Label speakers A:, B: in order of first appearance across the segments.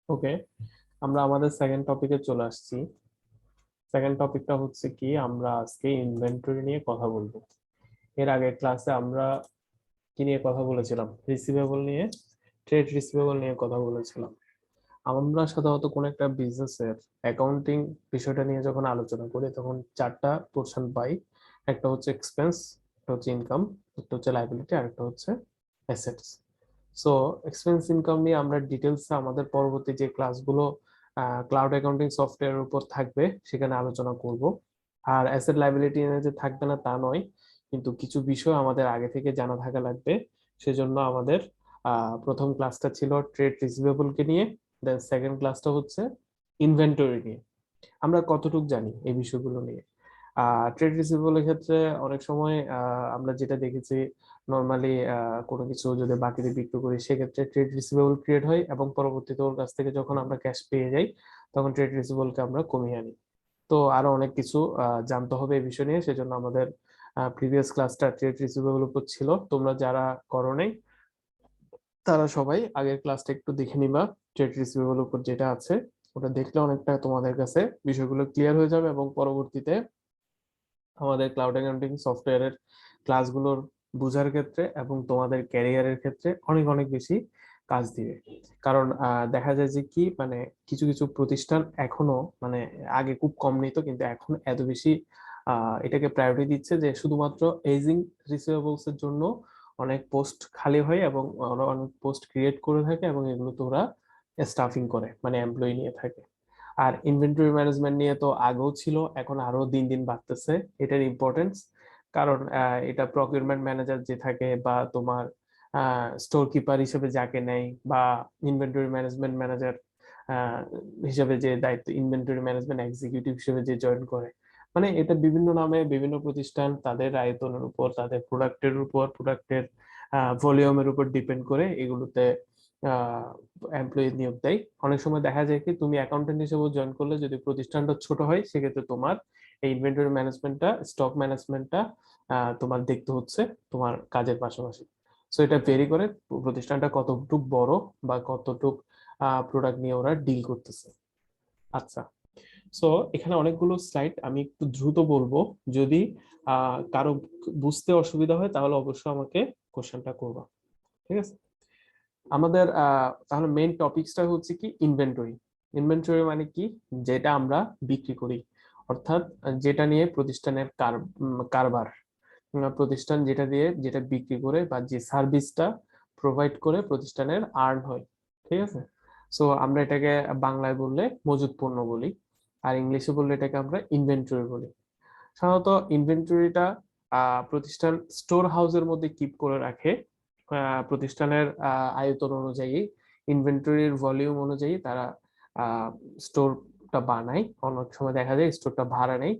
A: ওকে, আমরা আমাদের সেকেন্ড টপিকে চলে আসছি। সেকেন্ড টপিকটা হচ্ছে কি, আমরা আজকে ইনভেন্টরি নিয়ে কথা বলবো। এর আগে ক্লাসে আমরা কি নিয়ে কথা বলেছিলাম? রিসিভেবল নিয়ে, ট্রেড রিসিভেবল নিয়ে কথা বলেছিলাম। আমরা সাধারণত কোন একটা বিজনেসের অ্যাকাউন্টিং বিষয়টা নিয়ে যখন আলোচনা করি তখন চারটা পোর্শন পাই। একটা হচ্ছে এক্সপেন্স, একটা হচ্ছে ইনকাম, একটা হচ্ছে লাইবিলিটি, আর একটা হচ্ছে অ্যাসেটস। সো এক্সপেন্স ইনকাম নিয়ে আমরা ডিটেলস আমাদের পরবর্তী যে ক্লাসগুলো ক্লাউড অ্যাকাউন্টিং সফটওয়্যারের উপর থাকবে সেখানে আলোচনা করব। আর অ্যাসেট লাইবিলিটি নিয়ে যে থাকবে না তা নয়, কিন্তু কিছু বিষয় আমাদের আগে থেকে জানা থাকা লাগবে। সেজন্য আমাদের প্রথম ক্লাসটা ছিল ট্রেড রিসিভেবলকে নিয়ে, দেন সেকেন্ড ক্লাসটা হচ্ছে ইনভেন্টরি নিয়ে। আমরা কতটুকু জানি এই বিষয়গুলো নিয়ে? ট্রেড রিসিভেবলের ক্ষেত্রে অনেক সময় আমরা যেটা দেখেছি, নর্মালি কোনো কিছু যদি বাকিতে বিক্রি করি সেক্ষেত্রে ট্রেড রিসিভেবল ক্রিয়েট হয় এবং পরবর্তীতে ওর কাছ থেকে যখন আমরা ক্যাশ পেয়ে যাই তখন ট্রেড রিসিভেবলকে আমরা কমিয়ে আনি। তো আরো অনেক কিছু জানতে হবে এই বিষয় নিয়ে, সেজন্য আমাদের প্রিভিয়াস ক্লাসটা ট্রেড রিসিভেবল উপর ছিল। তোমরা যারা করো নাই তারা সবাই আগের ক্লাসটা একটু দেখে নিবা। ট্রেড রিসিভেবল উপর যেটা আছে ওটা দেখলে অনেকটা তোমাদের কাছে বিষয়গুলো ক্লিয়ার হয়ে যাবে এবং পরবর্তীতে আমাদের ক্লাউড অ্যাকাউন্টিং সফটওয়্যারের ক্লাসগুলোর বোঝার ক্ষেত্রে এবং তোমাদের ক্যারিয়ারের ক্ষেত্রে অনেক অনেক বেশি কাজ দিবে। কারণ দেখা যায় যে কি, মানে কিছু কিছু প্রতিষ্ঠান এখনো, মানে আগে খুব কম নিত কিন্তু এখন এত বেশি এটাকে প্রায়োরিটি দিচ্ছে যে শুধুমাত্র এজিং রিসিভেবলস এর জন্য অনেক পোস্ট খালি হয় এবং ওরা অনেক পোস্ট ক্রিয়েট করে থাকে এবং এগুলোতে ওরা স্টাফিং করে, মানে এমপ্লয়ি নিয়ে থাকে। আর ইনভেন্টরি ম্যানেজমেন্ট নিয়ে তো আগেও ছিল, এখন আরো দিন দিন বাড়তেছে এটার ইম্পর্টেন্স। কারণ এটা প্রকিউরমেন্ট ম্যানেজার যে থাকে বা তোমার স্টোর কিপার হিসেবে যাকে নেয় বা ইনভেন্টরি ম্যানেজমেন্ট ম্যানেজার হিসেবে যে দায়িত্ব, ইনভেন্টরি ম্যানেজমেন্ট এক্সিকিউটিভ হিসেবে যে জয়েন করে, মানে এটা বিভিন্ন নামে বিভিন্ন প্রতিষ্ঠান তাদের আয়তনের উপর, তাদের প্রোডাক্টের উপর, প্রোডাক্টের ভলিউমের উপর ডিপেন্ড করে এগুলোতে এমপ্লয়ি নিয়োগ দেয়। অনেক সময় দেখা যায় কি, তুমি অ্যাকাউন্টেন্ট হিসেবে জয়েন করলে যদি প্রতিষ্ঠানটা ছোট হয় সেক্ষেত্রে তোমার এই ইনভেন্টরি ম্যানেজমেন্টটা, স্টক ম্যানেজমেন্টটা তোমার দেখতে হচ্ছে তোমার কাজের পাশাপাশি। সো এটা ভেরি করে প্রতিষ্ঠানটা কতটুক বড় বা কতটুক প্রোডাক্ট নিয়ে ওরা ডিল করতেছে। আচ্ছা, সো এখানে অনেকগুলো স্লাইড, আমি একটু দ্রুত বলবো। যদি কারো বুঝতে অসুবিধা হয় তাহলে অবশ্যই আমাকে কোশ্চেনটা করবা, ঠিক আছে? আমাদের তাহলে মেইন টপিকসটা হচ্ছে কি, ইনভেন্টরি। ইনভেন্টরি মানে কি? যেটা আমরা বিক্রি করি, অর্থাৎ যেটা নিয়ে প্রতিষ্ঠানের কারবার, প্রতিষ্ঠান যেটা দিয়ে যেটা বিক্রি করে বা যে সার্ভিসটা প্রোভাইড করে প্রতিষ্ঠানের আর্ন হয়, ঠিক আছে? সো আমরা এটাকে বাংলায় বললে মজুত পণ্য বলি, আর ইংলিশে বললে এটাকে আমরা ইনভেন্টরি বলি। সাধারণত ইনভেন্টরিটা প্রতিষ্ঠান স্টোর হাউসের মধ্যে কিপ করে রাখে। প্রতিষ্ঠানের আয়তন অনুযায়ী, ইনভেন্টরির ভলিউম অনুযায়ী তারা স্টোরটা বানায়। অনেক সময় দেখা যায় স্টোরটা ভাড়া নেই,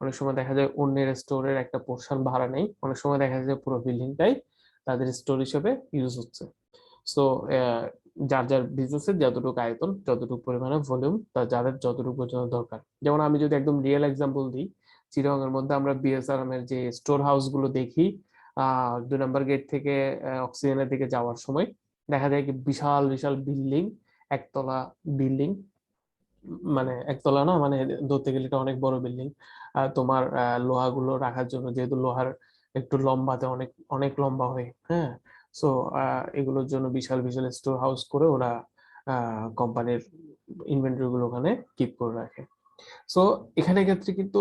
A: অনেক সময় দেখা যায় অন্যের স্টোরের একটা পোর্শন ভাড়া নেই, অনেক সময় দেখা যায় পুরো বিল্ডিংটাই তাদের স্টোর হিসেবে ইউজ হচ্ছে। সো যার যার বিজনেসের যতটুকু আয়তন, যতটুকু পরিমাণে ভলিউম, তার যাদের যতটুকু পর্যন্ত দরকার। যেমন আমি যদি একদম রিয়েল এক্সাম্পল দিই, চিটাগং মধ্যে আমরা বিএসআরএম এর যে স্টোর হাউস গুলো দেখি, 2 নম্বর গেট থেকে অক্সিজেনের দিকে যাওয়ার সময় দেখা যায় কি বিশাল বিশাল বিল্ডিং, একতলা বিল্ডিং, মানে একতলা না, মানে ধরতে গেলে এটা অনেক বড় বিল্ডিং। তোমার লোহাগুলো রাখার জন্য, যেহেতু লোহার একটু লম্বাতে অনেক অনেক লম্বা হয়, হ্যাঁ। সো এগুলোর জন্য বিশাল বিশাল স্টোর হাউস করে ওরা কোম্পানির ইনভেন্টরি গুলো ওখানে কিপ করে রাখে। সো এখানে ক্ষেত্রে কিন্তু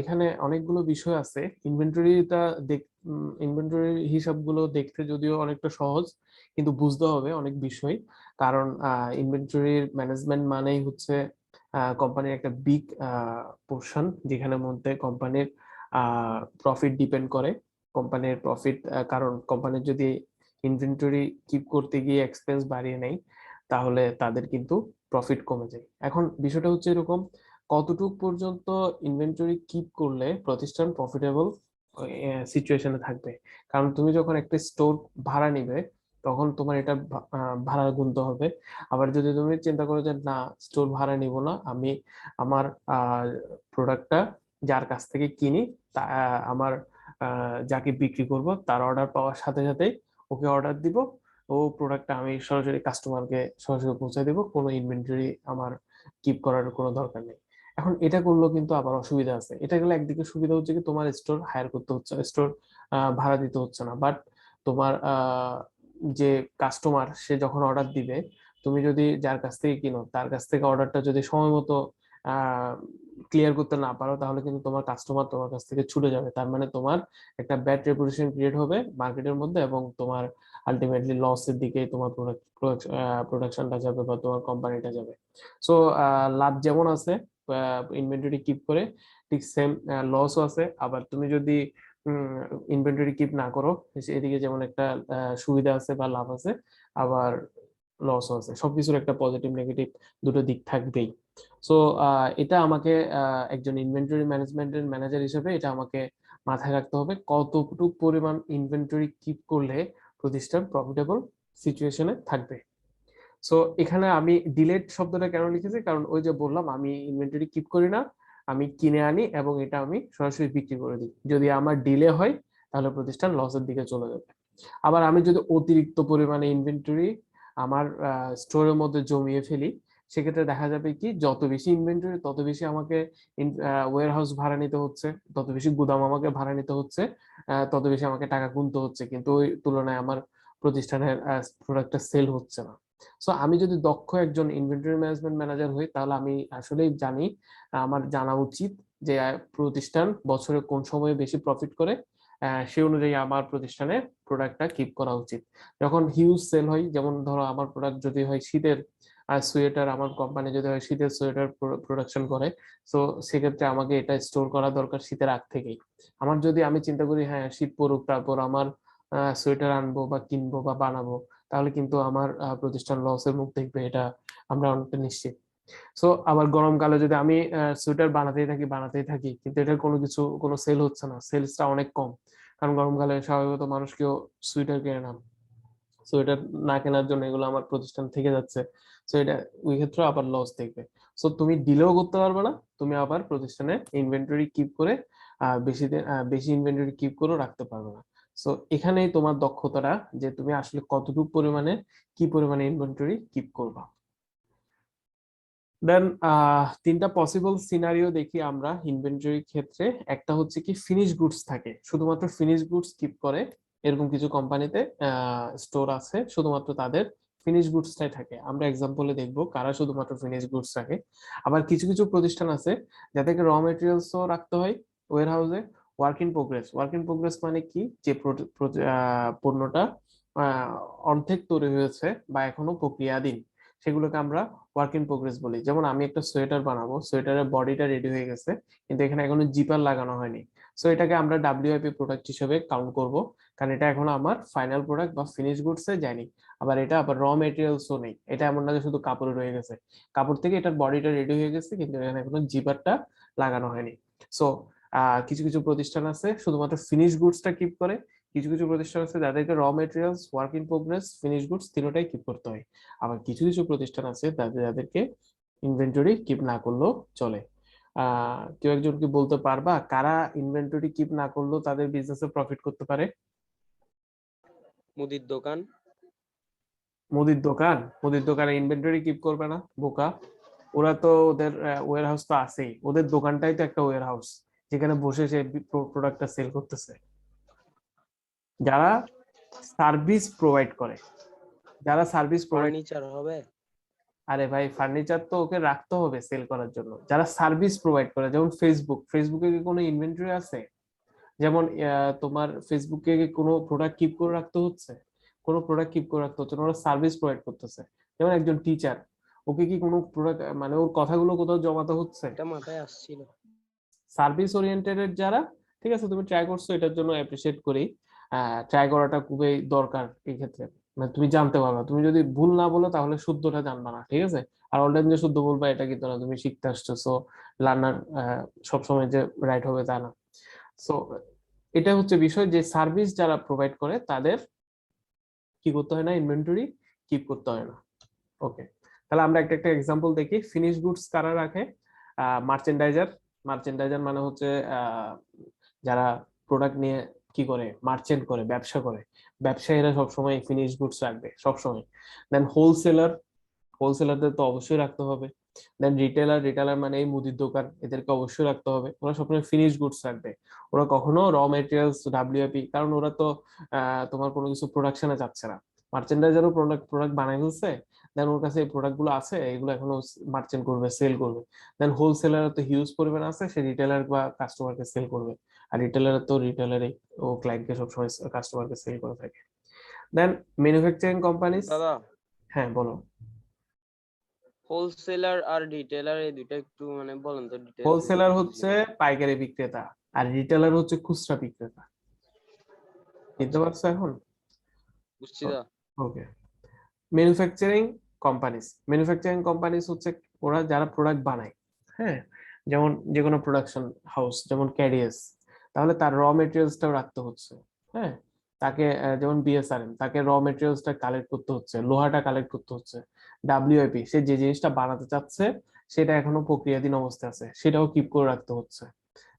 A: এখানে অনেকগুলো বিষয় আছে। ইনভেন্টরিটা দেখ, ইনভেন্টরির হিসাবগুলো দেখতে যদিও অনেকটা সহজ, কিন্তু বুঝতে হবে অনেক বিষয়। কারণ ইনভেন্টরির ম্যানেজমেন্ট মানেই হচ্ছে কোম্পানির একটা বিগ পোর্শন, যেখানে মধ্যে কোম্পানির প্রফিট ডিপেন্ড করে। কোম্পানির প্রফিট, কারণ কোম্পানির যদি ইনভেন্টরি কিপ করতে গিয়ে এক্সপেন্স বাড়িয়ে নেয় তাহলে তাদের কিন্তু প্রফিট কমে যায়। এখন বিষয়টা হচ্ছে এরকম, কতটুক পর্যন্ত ইনভেন্টরি কিপ করলে প্রতিষ্ঠান প্রফিটেবল সিচুয়েশনে থাকবে। কারণ তুমি যখন একটা স্টোর ভাড়া নিবে তখন তোমার এটা ভাড়া গুনতে হবে। আবার যদি তুমি চিন্তা করো যে না, স্টোর ভাড়া নিব না, আমি আমার প্রোডাক্টটা যার কাছ থেকে কিনি, আমার যাকে বিক্রি করব তার অর্ডার পাওয়ার সাথে সাথেই ওকে অর্ডার দিব, ও প্রোডাক্টটা আমি সরাসরি কাস্টমারকে সরাসরি পৌঁছে দেবো, কোনো ইনভেন্টরি আমার কিপ করার কোনো দরকার নেই। এখন এটা করলেও কিন্তু আবার অসুবিধা আছে। এটা গেলে একদিকে সুবিধা হচ্ছে কি তোমার স্টোর হায়ার করতে হচ্ছে, স্টোর ভাড়া দিতে হচ্ছে না, বাট তোমার যে কাস্টমার সে যখন অর্ডার দিবে, তুমি যদি যার কাছ থেকে কিনো তার কাছ থেকে অর্ডারটা যদি সময় মতো ক্লিয়ার করতে না পারো, তাহলে কিন্তু তোমার কাস্টমার তোমার কাছ থেকে ছুটে যাবে। তার মানে তোমার একটা ব্যাড রেপুটেশন ক্রিয়েট হবে মার্কেটের মধ্যে, এবং তোমার আলটিমেটলি লসের দিকে তোমার প্রোডাকশনটা যাবে বা তোমার কোম্পানিটা যাবে। সো লাভ যেমন আছে ইনভেন্টরি কিপ করে, ঠিক সেম লসও আছে। আবার তুমি যদি ইনভেন্টরি কিপ না করো, এদিকে যেমন একটা সুবিধা আছে বা লাভ আছে, আবার লসও আছে। সবকিছুর একটা পজিটিভ নেগেটিভ দুটো দিক থাকবেই। সো এটা আমাকে একজন ইনভেন্টরি ম্যানেজমেন্টের ম্যানেজার হিসেবে এটা আমাকে মাথায় রাখতে হবে, কতটুকু পরিমাণ ইনভেন্টরি কিপ করলে প্রতিষ্ঠান প্রফিটেবল সিচুয়েশনে থাকবে। সো এখানে আমি ডিলেট শব্দটা কেন লিখেছি, কারণ ওই যে বললাম আমি ইনভেন্টরি কিপ করি না, আমি কিনে আনি এবং এটা আমি সরাসরি বিক্রি করে দিই। যদি আমার ডিলে হয় তাহলে প্রতিষ্ঠান লসের দিকে চলে যাবে। আবার আমি যদি অতিরিক্ত পরিমাণে ইনভেন্টরি আমার স্টোরের মধ্যে জমিয়ে ফেলি, সেক্ষেত্রে দেখা যাবে কি যত বেশি ইনভেন্টরি তত বেশি আমাকে ওয়্যার হাউস ভাড়া নিতে হচ্ছে, তত বেশি গুদাম আমাকে ভাড়া নিতে হচ্ছে, তত বেশি আমাকে টাকা গুনতে হচ্ছে, কিন্তু ওই তুলনায় আমার প্রতিষ্ঠানের প্রোডাক্টটা সেল হচ্ছে না। সো আমি যদি দক্ষ একজন ইনভেন্টরি ম্যানেজমেন্ট ম্যানেজার হই, তাহলে আমি আসলেই জানি, আমার জানা উচিত যে প্রতিষ্ঠান বছরে কোন সময়ে বেশি প্রফিট করে, সেই অনুযায়ী আমার প্রতিষ্ঠানে প্রোডাক্টটা কিপ করা উচিত। যখন হিউজ সেল হয়, যেমন ধরো আমার প্রোডাক্ট যদি হয় শীতের সোয়েটার, আমার কোম্পানি যদি হয় শীতের সোয়েটার প্রোডাকশন করে, তো সেক্ষেত্রে আমাকে এটা স্টোর করা দরকার শীতের আগ থেকেই। আমার যদি আমি চিন্তা করি হ্যাঁ শীত পড়ুক তারপর আমার সোয়েটার আনবো বা কিনবো বা বানাবো, তাহলে কিন্তু আমার প্রতিষ্ঠান লসের মুখ দেখবে, এটা আমরা অনেকটা নিশ্চিত। সো আবার গরমকালে যদি আমি সোয়েটার বানাতেই থাকি কিন্তু এটার কোনো সেল হচ্ছে না, সেলসটা অনেক কম, কারণ গরমকালে স্বাভাবিকত মানুষ কেউ সোয়েটার কেনে না, সোয়েটার না কেনার জন্য এগুলো আমার প্রতিষ্ঠান থেকে যাচ্ছে। সো এটা ওই ক্ষেত্রে আবার লস দেখবে। সো তুমি ডিলেও করতে পারবে না, তুমি আবার প্রতিষ্ঠানে ইনভেন্টরি কিপ করে বেশি ইনভেন্টরি কিপ করে রাখতে পারবে না। সো এখানেই তোমার দক্ষতাটা, যে তুমি আসলে কতটুকু পরিমাণে কি পরিমাণে ইনভেন্টরি কিপ করবা। দেন তিনটা পসিবল সিনারিও দেখি আমরা ইনভেন্টরির ক্ষেত্রে। একটা হচ্ছে কি ফিনিশ গুডস থাকে, শুধুমাত্র ফিনিশ গুডস কিপ করে, এরকম কিছু কোম্পানিতে স্টোর আছে শুধুমাত্র তাদের ফিনিশ গুডসটাই থাকে। আমরা এক্সাম্পলে দেখবো কারা শুধুমাত্র ফিনিশ গুডস রাখে। আবার কিছু কিছু প্রতিষ্ঠান আছে যাদেরকে র মেটেরিয়ালসও রাখতে হয় ওয়্যার হাউসে। ওয়ার্ক ইন প্রোগ্রেস মানে কি, যে পণ্যটা আহ, অর্ধেক তৈরি হয়েছে বা এখনো প্রক্রিয়াধীন, সেগুলোকে আমরা ওয়ার্ক ইন প্রোগ্রেস বলি। যেমন আমি একটা সোয়েটার বানাবো, সোয়েটারের বডিটা রেডি হয়ে গেছে কিন্তু এখানে এখনো জিপার লাগানো হয়নি, সো এটাকে আমরা ডাব্লিউআইপি প্রোডাক্ট হিসেবে কাউন্ট করব, কারণ এটা এখনো আমার ফাইনাল প্রোডাক্ট বা ফিনিশ গুডসে যায়নি। আবার এটা আবার র মেটেরিয়ালসও নেই, এটা এমন না যে শুধু কাপড়ে রয়ে গেছে, কাপড় থেকে এটার বডিটা রেডি হয়ে গেছে কিন্তু এখানে এখনো জিপারটা লাগানো হয়নি। সো কিছু কিছু প্রতিষ্ঠান আছে শুধুমাত্র ফিনিশ গুডসটা কিপ করে, কিছু কিছু প্রতিষ্ঠান আছে যাদেরকে raw materials, work in progress, finish goods তিনটাই কিপ করতে হয়। আবার কিছু কিছু প্রতিষ্ঠান আছে যাদেরকে ইনভেন্টরি কিপ না করলেও চলে। কেউ একজন কি বলতে পারবা কারা ইনভেন্টরি কিপ না করলেও তাদের বিজনেসে প্রফিট করতে পারে?
B: মুদির দোকান।
A: মুদির দোকানে ইনভেন্টরি কিপ করবে না, বোকা। ওরা তো ওদের ওয়্যার হাউস তো আছেই, ওদের দোকানটাই তো একটা ওয়্যার হাউস যেখানে বসে সে প্রোডাক্টটা সেল করতেছে। যারা সার্ভিস প্রোভাইড করে, যারা সার্ভিস প্রোভাইড,
B: ফার্নিচার হবে।
A: আরে ভাই ফার্নিচার তো ওকে রাখতে হবে সেল করার জন্য। যারা সার্ভিস প্রোভাইড করে, যেমন ফেসবুকে কি কোনো ইনভেন্টরি আছে? যেমন তোমার ফেসবুকে কি কোনো প্রোডাক্ট কিপ করে রাখতে হচ্ছে? কোনো প্রোডাক্ট কিপ করে রাখতে হচ্ছে না, ওরা সার্ভিস প্রোভাইড করতেছে। যেমন একজন টিচার, ওকে কি কোনো প্রোডাক্ট মানে ওর কথাগুলো কোথাও জমাতে হচ্ছে?
B: এটা মাথায় আসছিল।
A: সার্ভিস ওরিয়েন্টেড যারা, ঠিক আছে তুমি ট্রাই করছো, এটার জন্য অ্যাপ্রিসিয়েট করি। ট্রাই করাটা খুবই দরকার এই ক্ষেত্রে। মানে তুমি জানতে পারবা, তুমি যদি ভুল না বলো তাহলে শুদ্ধটা জানবা না, ঠিক আছে? আর অল টাইম যে শুদ্ধ বলবা এটা কিন্তু না, তুমি শিখতে আসছো, সো লার্নার সবসময় যে রাইট হবে তা না। সো এটা হচ্ছে বিষয়, যে সার্ভিস যারা প্রোভাইড করে তাদের কি করতে হয় না, ইনভেন্টরি কিপ করতে হয় না। ওকে, তাহলে আমরা একটা একটা এক্সাম্পল দেখি। ফিনিশ গুডস কারা রাখে? মার্চেন্ডাইজার। মার্চেন্ডাইজার মানে হচ্ছে যারা প্রোডাক্ট নিয়ে কি করে, মার্চেন্ট করে, ব্যবসা করে। ব্যবসায়ীরা সবসময় ফিনিশ গুডস রাখবে সবসময়। দেন হোলসেলারদের তো অবশ্যই রাখতে হবে। দেন রিটেলার মানে এই মুদির দোকান, এদেরকে অবশ্যই রাখতে হবে। ওরা সবসময় ফিনিশ গুডস রাখবে, ওরা কখনো র মেটেরিয়ালস ডাব্লিউআইপি, কারণ ওরা তো তোমার কোনো কিছু প্রোডাকশনে যাচ্ছে না, মার্চেন্ডাইজারও প্রোডাক্ট বানাই ফেলছে, দেন ওর কাছে এই প্রোডাক্ট গুলো আছে, এগুলো এখনো মার্চেন্ট করবে, সেল করবে। দেন হোলসেলার তো হিউজ পরিমাণ আছে, সে রিটেলার বা কাস্টমারকে সেল করবে। আর রিটেলার তো রিটেলারই ও ক্লায়েন্টকে সবসময় কাস্টমারকে সেল করে থাকে। দেন ম্যানুফ্যাকচারিং কোম্পানিজ।
B: দাদা,
A: হ্যাঁ বলো।
B: হোলসেলার আর রিটেলার এই দুইটা একটু মানে বলেন তো ডিটেইলস।
A: হোলসেলার হচ্ছে পাইকারি বিক্রেতা, আর রিটেলার হচ্ছে খুচরা বিক্রেতা। বুঝতে
B: আচ্ছা,
A: পারছো এখন?
B: বুঝছি দা।
A: ওকে। ম্যানুফ্যাকচারিং কোম্পানিস হচ্ছে ওরা যারা প্রোডাক্ট বানায়। হ্যাঁ, যেমন যে কোনো প্রোডাকশন হাউস, যেমন ক্যাডিএস, তাহলে তার র মেটেরিয়ালসটাও রাখতে হচ্ছে। হ্যাঁ, তাকে যেমন বিএসআরএম, তাকে র মেটেরিয়ালসটা কালেক্ট করতে হচ্ছে, লোহাটা কালেক্ট করতে হচ্ছে। ডাব্লিউআইপি, সে যে জিনিসটা বানাতে চাচ্ছে সেটা এখনো প্রক্রিয়াধীন অবস্থায় আছে, সেটাও কিপ করে রাখতে হচ্ছে।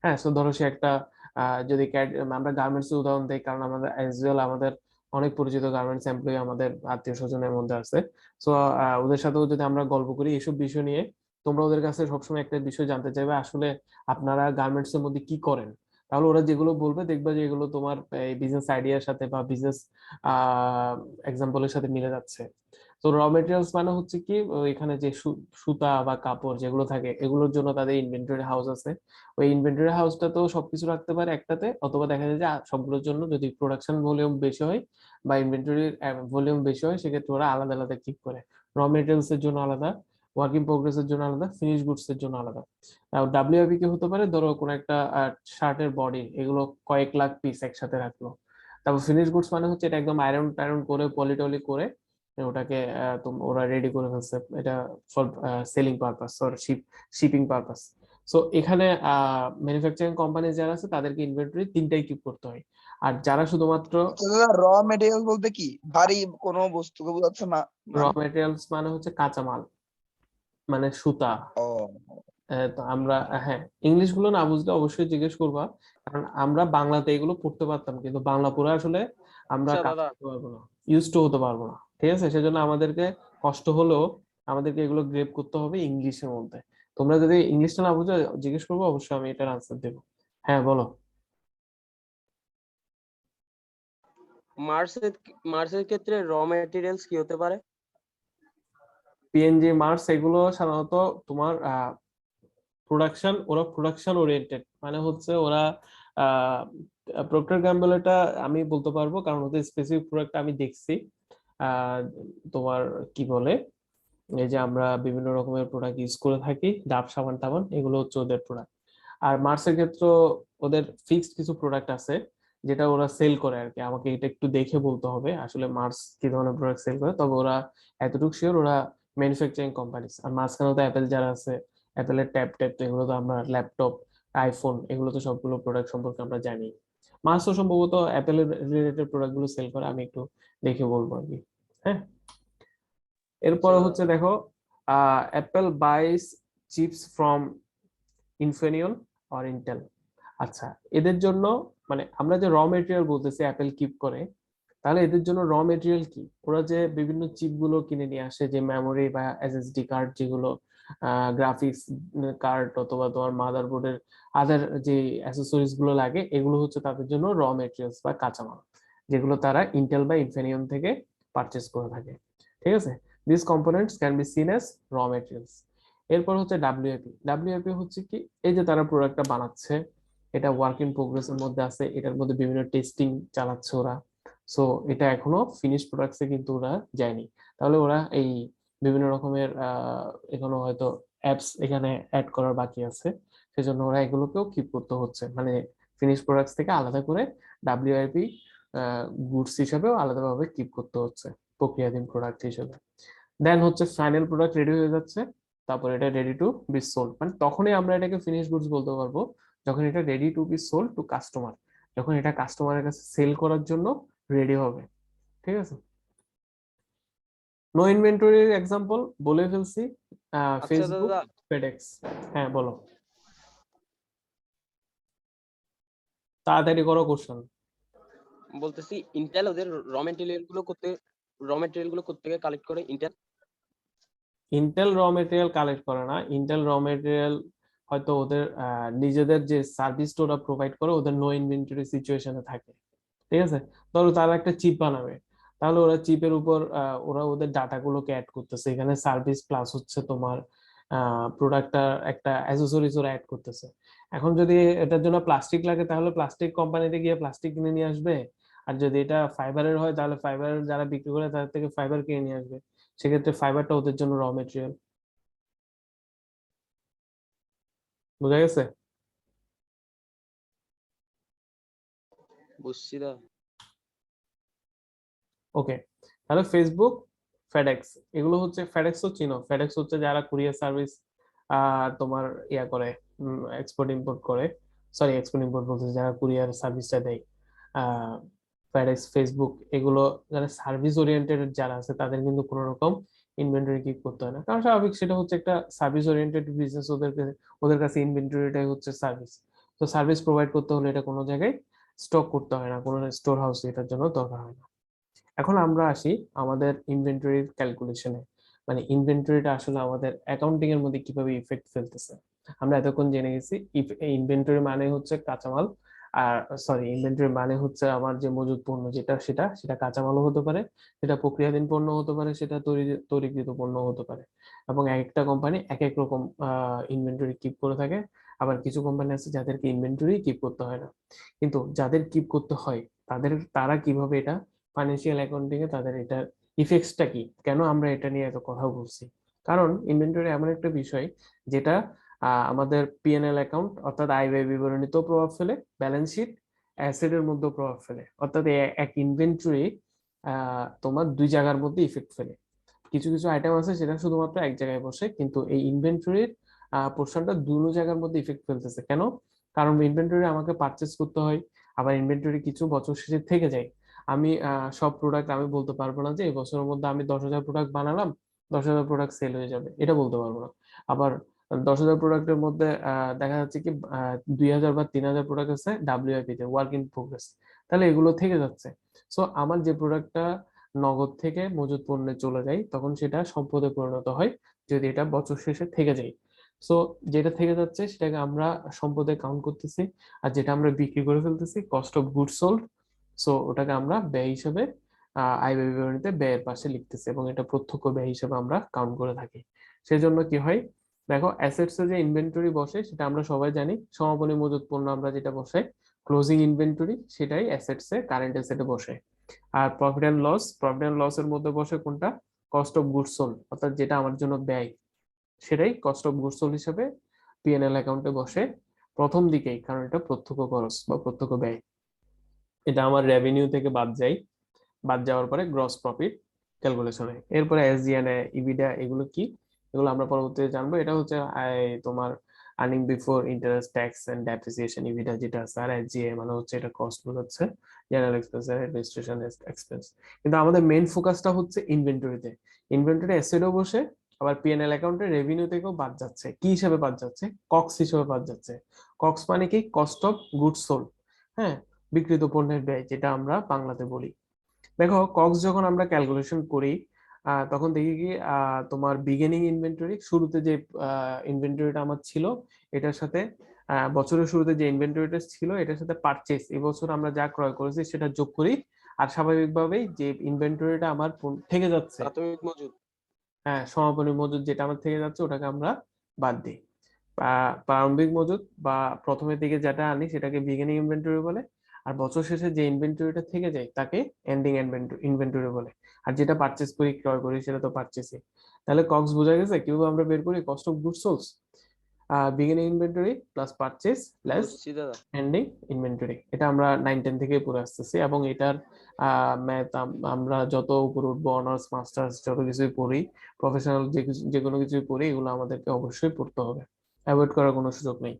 A: হ্যাঁ, সো ধরো সে একটা যদি আমরা গার্মেন্টস উদাহরণ দিই, কারণ আমাদের অ্যাজ ওয়েল আমাদের অনেক পরিচিত গার্মেন্টস এমপ্লয়ি আমাদের আত্মীয় স্বজনের মধ্যে আছে। সো ওদের সাথেও যদি আমরা গল্প করি এইসব বিষয় নিয়ে, তোমরা ওদের কাছে সবসময় একটা বিষয় জানতে চাইবে, আসলে আপনারা গার্মেন্টস এর মধ্যে কি করেন। তাহলে ওরা যেগুলো বলবে দেখবে যে এগুলো তোমার এই বিজনেস আইডিয়ার সাথে বা বিজনেস এক্সাম্পলের সাথে মিলে যাচ্ছে। তো র মেটেরিয়ালস মানে হচ্ছে কি, এখানে যে সুতা বা কাপড় যেগুলো থাকে, এগুলোর জন্য তাদের ইনভেন্টরি হাউস আছে। ওই ইনভেন্টরি হাউসটা তো সবকিছু রাখতে পারে একটাতে, অথবা দেখা যায় যে সবগুলোর জন্য যদি প্রোডাকশন ভলিউম বেশি হয় বা ইনভেন্টরির ভলিউম বেশি হয়, সেক্ষেত্রে ওরা আলাদা আলাদা ঠিক করে, র মেটেরিয়ালস এর জন্য আলাদা, ওয়ার্ক ইন প্রোগ্রেস এর জন্য আলাদা, ফিনিশ গুডস এর জন্য আলাদা। ডাব্লিউআইপি কি হতে পারে, ধরো কোনো একটা শার্টের বডি, এগুলো কয়েক লাখ পিস একসাথে রাখলো। তারপর ফিনিশ গুডস মানে হচ্ছে এটা একদম আয়রন টায়রন করে পলিটলি করে ওটাকে ওরা রেডি করে ফেলছে, এটা for selling purpose or shipping purpose. So এখানে ম্যানুফ্যাকচারিং কোম্পানি যারা আছে তাদেরকে ইনভেন্টরি তিনটাই কিপ করতে হয়। আর যারা শুধুমাত্র
C: আচ্ছা দাদা, র মেটেরিয়াল বলতে কি ভারী কোনো বস্তুকে বোঝাচ্ছে না
A: র
C: না?
A: মেটেরিয়ালস মানে হচ্ছে কাঁচামাল, মানে সুতা।
C: ও
A: তো আমরা হ্যাঁ, ইংলিশ গুলো না বুঝলে অবশ্যই জিজ্ঞেস করবা, কারণ আমরা বাংলাতে এগুলো পড়তে পারতাম, কিন্তু বাংলা পড়ে আসলে আমরা
B: আচ্ছা
A: কাজ
B: দাদা,
A: করতে পারবো না, ইউজ টু হতে পারবো না। ঠিক আছে, সেজন্য আমাদেরকে কষ্ট হলেও আমাদেরকে এগুলো গ্রেপ করতে হবে ইংলিশের মধ্যে। তোমরা যদি ইংলিশটা না বুঝো জিজ্ঞেস করবো, অবশ্যই আমি এটার আনসার দেবো। হ্যাঁ বলো।
B: মার্সের মার্সের ক্ষেত্রে র ম্যাটেরিয়ালস কি হতে পারে?
A: পিএনজি, মার্স, এগুলো সাধারণত তোমার ওরা প্রোডাকশন ওরিয়েন্টেড, মানে হচ্ছে ওরা প্রক্টর গ্যাম্বল, এটা আমি বলতে পারবো কারণ ওদের স্পেসিফিক প্রোডাক্ট আমি দেখছি। আহ, তোমার কি বলে, এই যে আমরা বিভিন্ন রকমের প্রোডাক্ট ইউজ করে থাকি, ডাব সাবান টাবান, এগুলো হচ্ছে ওদের প্রোডাক্ট। আর মার্সের ক্ষেত্রে ওদের ফিক্সড কিছু প্রোডাক্ট আছে যেটা ওরা সেল করে আর কি, আমাকে এটা একটু দেখে বলতে হবে আসলে মার্স কি ধরনের প্রোডাক্ট সেল করে, তবে ওরা এতটুকু শিওর ওরা ম্যানুফ্যাকচারিং কোম্পানিজ। আর মাঝখানে তো অ্যাপেল যারা আছে, অ্যাপেলের ট্যাব তো এগুলো তো আমরা ল্যাপটপ, আইফোন, এগুলো তো সবগুলো প্রোডাক্ট সম্পর্কে আমরা জানি। মার্সও সম্ভবত অ্যাপেলের রিলেটেড প্রোডাক্ট গুলো সেল করে, আমি একটু দেখে বলবো আর কি। হ্যাঁ,
B: আচ্ছা
A: এরপরে
B: দাদা।
A: হচ্ছে দেখো, Apple buys chips from Infineon or Intel. আচ্ছা, এদের জন্য মানে আমরা যে র মেটেরিয়াল বলতেছি অ্যাপেল কিপ করে, তাহলে এদের জন্য র মেটেরিয়াল কি, ওরা যে বিভিন্ন চিপ গুলো কিনে নিয়ে আসে, যে মেমোরি বা এসএসডি কার্ড যেগুলো, গ্রাফিক্স কার্ড অথবা তোমার মাদারবোর্ডের আদার যে অ্যাসেসরিজ গুলো লাগে, এগুলো হচ্ছে তাদের জন্য র মেটেরিয়ালস বা কাঁচামাল, যেগুলো তারা ইন্টেল বা ইনফিনিয়ন থেকে পারচেস করে থাকে। ঠিক আছে, this components can be seen as raw materials. এরপর হচ্ছে ডাব্লিউএপি হচ্ছে কি, এই যে তারা প্রোডাক্টটা বানাচ্ছে, এটা ওয়ার্ক ইন প্রোগ্রেস এর মধ্যে আছে, এটার মধ্যে বিভিন্ন টেস্টিং চালাচ্ছে ওরা। সো এটা এখনো ফিনিশ প্রোডাক্টসে কিন্তু ওরা যায়নি। তাহলে ওরা এই বিভিন্ন রকমের এখনো হয়তো অ্যাপস এখানে অ্যাড করার বাকি আছে, সেজন্য ওরা এগুলোকেও কিপ করতে হচ্ছে, মানে ফিনিশ প্রোডাক্টস থেকে আলাদা করে ডাব্লিউআইপি গুডস হিসেবেও আলাদাভাবে কিপ করতে হচ্ছে, প্রক্রিয়াধীন প্রোডাক্ট হিসেবে। দেন হচ্ছে ফাইনাল প্রোডাক্ট রেডি হয়ে যাচ্ছে, তারপর এটা রেডি টু বি সোল্ড, মানে তখনই আমরা এটাকে ফিনিশ গুডস বলতে পারবো, যখন এটা ready to B sold to customer, যখন এটা কাস্টমারের কাছে সেল করার জন্য রেডি হবে। ঠিক আছে, নো ইনভেন্টরির এক্সাম্পল বলে ফেলছি,
B: আচ্ছা
A: ফেসবুক,
B: দাদা,
A: ফেডেক্স। হ্যাঁ বলো, তাড়াতাড়ি করো কোশ্চেন।
B: বলতেছি ইন্টেল ওদের র মেটেরিয়াল গুলো করতে কালেক্ট করে ইন্টেল।
A: ইন্টেল র মেটেরিয়াল কালেক্ট করে না, ইন্টেল র মেটেরিয়াল হয়তো ওদের নিজেদের যে সার্ভিসটা ওরা প্রোভাইড করে ওদের নো ইনভেন্টরি সিচুয়েশনে থাকে, ঠিক আছে। ধরো তারা একটা চিপ বানাবে, তাহলে ওরা চিপের উপর ওরা ওদের ডাটাগুলোকে অ্যাড করতেছে, এখানে সার্ভিস প্লাস হচ্ছে তোমার প্রোডাক্টটা একটা অ্যাসেসরিজ ওরা অ্যাড করতেছে। এখন যদি এটার জন্য প্লাস্টিক লাগে তাহলে প্লাস্টিক কোম্পানিতে গিয়ে প্লাস্টিক কিনে নিয়ে আসবে, আর যদি এটা ফাইবারের হয় তাহলে ফাইবারের যারা বিক্রি করে তাদের থেকে ফাইবার কিনে নিয়ে আসবে, সেক্ষেত্রে ফাইবারটা ওদের জন্য র মেটেরিয়াল। বুঝা গেছে?
B: বুঝছি দা।
A: ওকে, তাহলে ফেসবুক, ফেডেক্স, এগুলো হচ্ছে, ফেডেক্স তো চিনো, ফেডেক্স হচ্ছে যারা কুরিয়ার সার্ভিস তোমার ইয়া করে, এক্সপোর্ট ইম্পোর্ট করে, সরি এক্সপোর্ট ইম্পোর্ট বলতে যারা কুরিয়ার সার্ভিসটা দেয়, ফেডেক্স, ফেসবুক, এগুলো যারা সার্ভিস ওরিয়েন্টেড যারা আছে তাদের কিন্তু কোনো রকম ইনভেন্টরি কিপ করতে হয় না, কারণ স্বাভাবিক সেটা হচ্ছে একটা সার্ভিস ওরিয়েন্টেড বিজনেস, ওদের কাছে ইনভেন্টরিটাই হচ্ছে সার্ভিস। তো সার্ভিস প্রোভাইড করতে হলে এটা কোনো জায়গায় স্টক করতে হয় না, কোনো স্টোর হাউস এটার জন্য দরকার হয় না। এখন আমরা আসি আমাদের ইনভেন্টরির ক্যালকুলেশনে, মানে ইনভেন্টরিটা আসলে আমাদের অ্যাকাউন্টিং এর মধ্যে কিভাবে ইফেক্ট ফেলতেছে। আমরা এতক্ষণ জেনে গেছি ইনভেন্টরি মানে হচ্ছে কাঁচামাল, আর সরি ইনভেন্টরি মানে হচ্ছে আমার যে মজুদ পণ্য যেটা সেটা সেটা কাঁচামালও হতে পারে, সেটা প্রক্রিয়াধীন পণ্য হতে পারে, সেটা তৈরিকৃত পণ্য হতে পারে, এবং এক একটা কোম্পানি এক এক রকম ইনভেন্টরি কিপ করে থাকে। আবার কিছু কোম্পানি আছে যাদেরকে ইনভেন্টরি কিপ করতে হয় না, কিন্তু যাদের কিপ করতে হয় তারা কিভাবে এটা ফাইন্যান্সিয়াল অ্যাকাউন্টিং এ তাদের এটার ইফেক্টসটা কি, কেন আমরা এটা নিয়ে এত কথা বলছি। কারণ ইনভেন্টরি এমন একটা বিষয় যেটা আমাদের পিএনএল অ্যাকাউন্ট অর্থাৎ আয় ব্যয় বিবরণীতেও প্রভাব ফেলে, ব্যালেন্স শিট, অ্যাসেট এর মধ্যেও প্রভাব ফেলে, অর্থাৎ এক ইনভেন্টরি তোমার দুই জায়গার মধ্যে ইফেক্ট ফেলে। কিছু কিছু আইটেম আছে সেটা শুধুমাত্র এক জায়গায় বসে, কিন্তু এই ইনভেন্টরির পোর্শনটা দুটো জায়গার মধ্যে ইফেক্ট ফেলতেছে কেন? কারণ ইনভেন্টরি আমাকে পারচেস করতে হয়, আবার ইনভেন্টরি কিছু বছর শেষে থেকে যায়। আমি সব প্রোডাক্ট আমি বলতে পারবো না যে এই বছরের মধ্যে আমি 10,000 প্রোডাক্ট বানালাম, 10,000 প্রোডাক্ট সেল হয়ে যাবে, এটা বলতে পারবো না। আবার 10,000 প্রোডাক্টের মধ্যে দেখা যাচ্ছে কি 2,000 বা 3,000 প্রোডাক্ট আছে ডাব্লিউআইপি তে, ওয়ার্ক ইন প্রোগ্রেস, তাহলে এগুলো থেকে যাচ্ছে। সো আমার যে প্রোডাক্টটা নগদ থেকে মজুদ পণ্যে চলে যায় তখন সেটা সম্পদে পরিণত হয় যদি এটা বছর শেষে থেকে যায়। সো যেটা থেকে যাচ্ছে সেটাকে আমরা সম্পদে কাউন্ট করতেছি, আর যেটা আমরা বিক্রি করে ফেলতেছি cost of good sold, so ওটাকে আমরা ব্যয় হিসেবে আয় ব্যয় বিবরণীতে ব্যয়ের পাশে লিখতেছি, এবং এটা প্রত্যক্ষ ব্যয় হিসেবে আমরা কাউন্ট করে থাকি। সেজন্য কি হয়, দেখো অ্যাসেটস এ যে ইনভেন্টরি বসে সেটা আমরা সবাই জানি, সমাপনী মজুদ পণ্য আমরা যেটা বসে ক্লোজিং ইনভেন্টরি, সেটাই অ্যাসেটস এ কারেন্ট অ্যাসেটে বসে। আর প্রফিট এন্ড লস এর মধ্যে বসে কোনটা, কস্ট অফ গুডস সোল্ড, অর্থাৎ যেটা আমার জন্য ব্যয়, সেটাই কস্ট অফ গুডস সোল্ড হিসেবে পিএনএল অ্যাকাউন্টে বসে প্রথম দিকেই, কারণ এটা প্রত্যক্ষ খরচ বা প্রত্যক্ষ ব্যয়। এটা আমার রেভিনিউ থেকে বাদ যায়, বাদ যাওয়ার পরে গ্রস প্রফিট ক্যালকুলেশন হয়। এরপরে এসজিএনএ, ইবিডা, এগুলো কি, এগুলো আমরা পরবর্তীতে জানবো। এটা হচ্ছে তোমার earning before interest tax and depreciation, EBITDA যেটা আছে, আর এসজিএ মানে হচ্ছে এটা কস্ট বোঝাচ্ছে, জেনারেল এক্সপেন্স, অ্যাডমিনিস্ট্রেশন এক্সপেন্স। কিন্তু আমাদের মেইন ফোকাসটা হচ্ছে ইনভেন্টরিতে। ইনভেন্টরি অ্যাসেটও বসে, আবার পিএনএল অ্যাকাউন্টে রেভিনিউ থেকেও বাদ যাচ্ছে, কি হিসেবে বাদ যাচ্ছে, কক্স হিসেবে বাদ যাচ্ছে। কক্স মানে কি, কস্ট অফ গুডস সোল্ড, হ্যাঁ, বিক্রিত পণ্যের ব্যয়, যেটা আমরা বাংলাতে বলি। দেখো কক্স যখন আমরা ক্যালকুলেশন করি তখন দেখি কি তোমার বিগিনিং ইনভেন্টরি, শুরুতে যে ইনভেন্টরিটা আমার ছিল এটার সাথে বছরের শুরুতে যে ইনভেন্টরিটা ছিল এটার সাথে পারচেস, এবছর আমরা যা ক্রয় করেছি সেটা যোগ করি, আর স্বাভাবিকভাবেই যে ইনভেন্টরিটা আমার থেকে যাচ্ছে,
B: প্রাথমিক মজুদ।
A: হ্যাঁ, সমাপনী মজুদ যেটা আমার থেকে যাচ্ছে ওটাকে আমরা বাদ দিই। প্রারম্ভিক মজুদ বা প্রথমের দিকে যেটা আনি সেটাকে বিগিনিং ইনভেন্টরি বলে, আর বছর শেষে যে ইনভেন্টরিটা থেকে যায় তাকে এন্ডিং ইনভেন্টরি বলে। আর যেটা পারচেস করি, ক্রয় করি, সেটা তো পারচেসই। তাহলে কক্স বোঝা গেছে কিভাবে আমরা বের করি, cost of goods sold, beginning inventory plus purchase plus
B: বুঝছি দাদা।
A: Ending inventory. এটা আমরা 9-10 থেকে পড়ে আসতেছি, এবং এটার ম্যাথ আমরা যত উপরে উঠবো, অনার্স মাস্টার্স যত কিছুই পড়ি, প্রফেশনাল যে কোনো কিছুই পড়ি, এগুলো আমাদেরকে অবশ্যই পড়তে হবে, অ্যাভয়েড করার কোনো সুযোগ নেই।